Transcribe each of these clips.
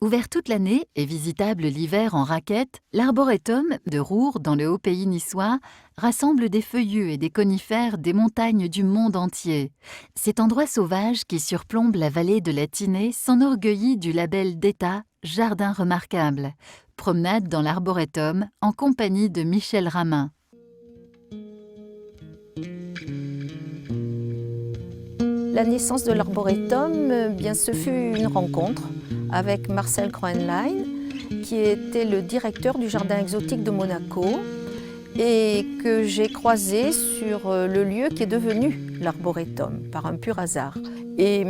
Ouvert toute l'année et visitable l'hiver en raquette, l'arboretum de Roure, dans le Haut-Pays niçois, rassemble des feuillus et des conifères des montagnes du monde entier. Cet endroit sauvage qui surplombe la vallée de la Tinée s'enorgueillit du label d'État « Jardin remarquable ». Promenade dans l'arboretum en compagnie de Michel Ramin. La naissance de l'arboretum, ce fut une rencontre avec Marcel Kroenlein, qui était le directeur du jardin exotique de Monaco et que j'ai croisé sur le lieu qui est devenu l'arboretum par un pur hasard. Et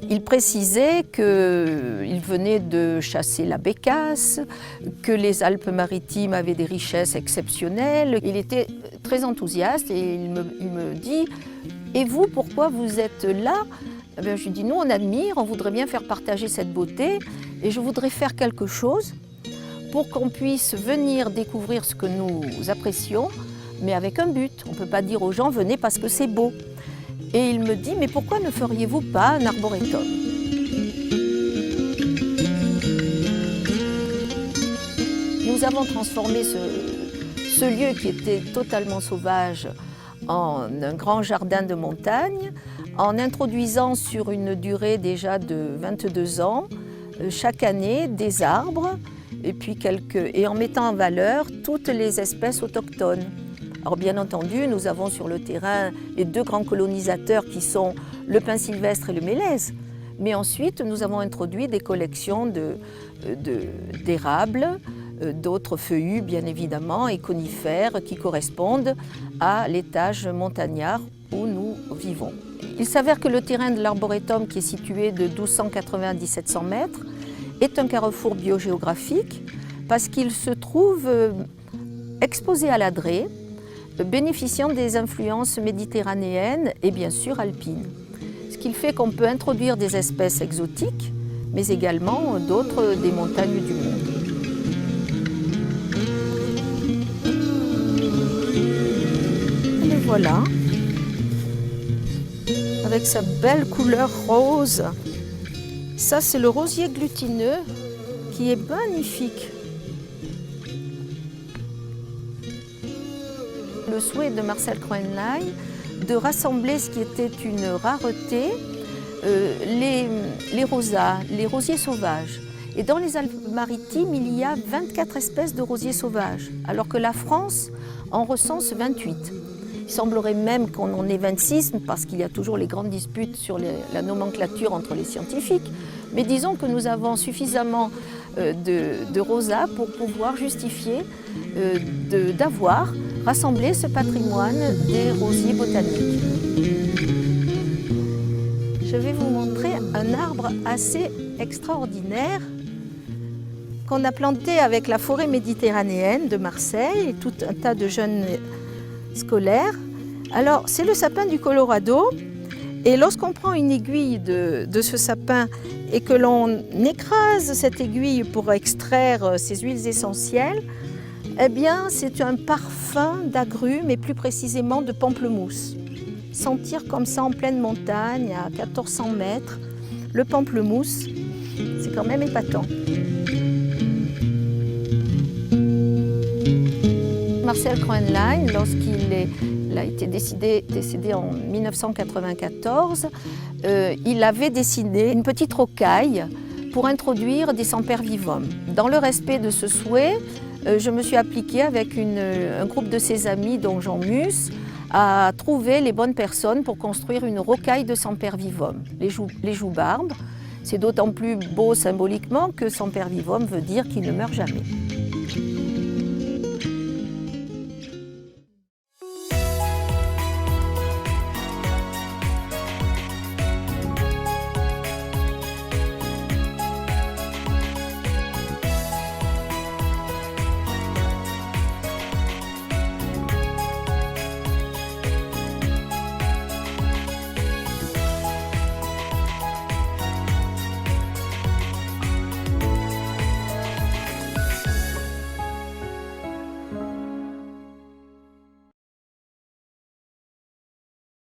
il précisait qu'il venait de chasser la bécasse, que les Alpes-Maritimes avaient des richesses exceptionnelles. Il était très enthousiaste et il me dit « Et vous, pourquoi vous êtes là ?» Je lui dis « Nous, on admire, on voudrait bien faire partager cette beauté et je voudrais faire quelque chose pour qu'on puisse venir découvrir ce que nous apprécions, mais avec un but. On ne peut pas dire aux gens « Venez parce que c'est beau ». Et il me dit « Mais pourquoi ne feriez-vous pas un arboretum ?» Nous avons transformé ce lieu qui était totalement sauvage en un grand jardin de montagne, en introduisant sur une durée déjà de 22 ans, chaque année, des arbres et en mettant en valeur toutes les espèces autochtones. Alors bien entendu, nous avons sur le terrain les deux grands colonisateurs qui sont le pin sylvestre et le mélèze. Mais ensuite, nous avons introduit des collections d'érables, d'autres feuillus bien évidemment et conifères qui correspondent à l'étage montagnard où nous vivons. Il s'avère que le terrain de l'arboretum, qui est situé de 1280 à 1700 mètres, est un carrefour biogéographique parce qu'il se trouve exposé à l'Adrée, bénéficiant des influences méditerranéennes et bien sûr alpines. Ce qui fait qu'on peut introduire des espèces exotiques, mais également d'autres des montagnes du monde. Et les voilà, avec sa belle couleur rose. Ça, c'est le rosier glutineux qui est magnifique. Le souhait de Marcel Kroenlein de rassembler ce qui était une rareté, les rosas, les rosiers sauvages. Et dans les Alpes-Maritimes, il y a 24 espèces de rosiers sauvages, alors que la France en recense 28. Il semblerait même qu'on en ait 26, parce qu'il y a toujours les grandes disputes sur la nomenclature entre les scientifiques. Mais disons que nous avons suffisamment de rosas pour pouvoir justifier d'avoir rassemblé ce patrimoine des rosiers botaniques. Je vais vous montrer un arbre assez extraordinaire qu'on a planté avec la forêt méditerranéenne de Marseille et tout un tas de jeunes scolaires. Alors, c'est le sapin du Colorado. Et lorsqu'on prend une aiguille de ce sapin et que l'on écrase cette aiguille pour extraire ses huiles essentielles, eh bien, c'est un parfum d'agrumes et plus précisément de pamplemousse. Sentir comme ça en pleine montagne, à 1400 mètres, le pamplemousse, c'est quand même épatant. Marcel Kroenlein, lorsqu'il a été décédé en 1994, il avait dessiné une petite rocaille pour introduire des sempervivum. Dans le respect de ce souhait, je me suis appliquée avec un groupe de ses amis, dont Jean Mus, à trouver les bonnes personnes pour construire une rocaille de sempervivum, les joubarbes. C'est d'autant plus beau symboliquement que sempervivum veut dire qu'il ne meurt jamais.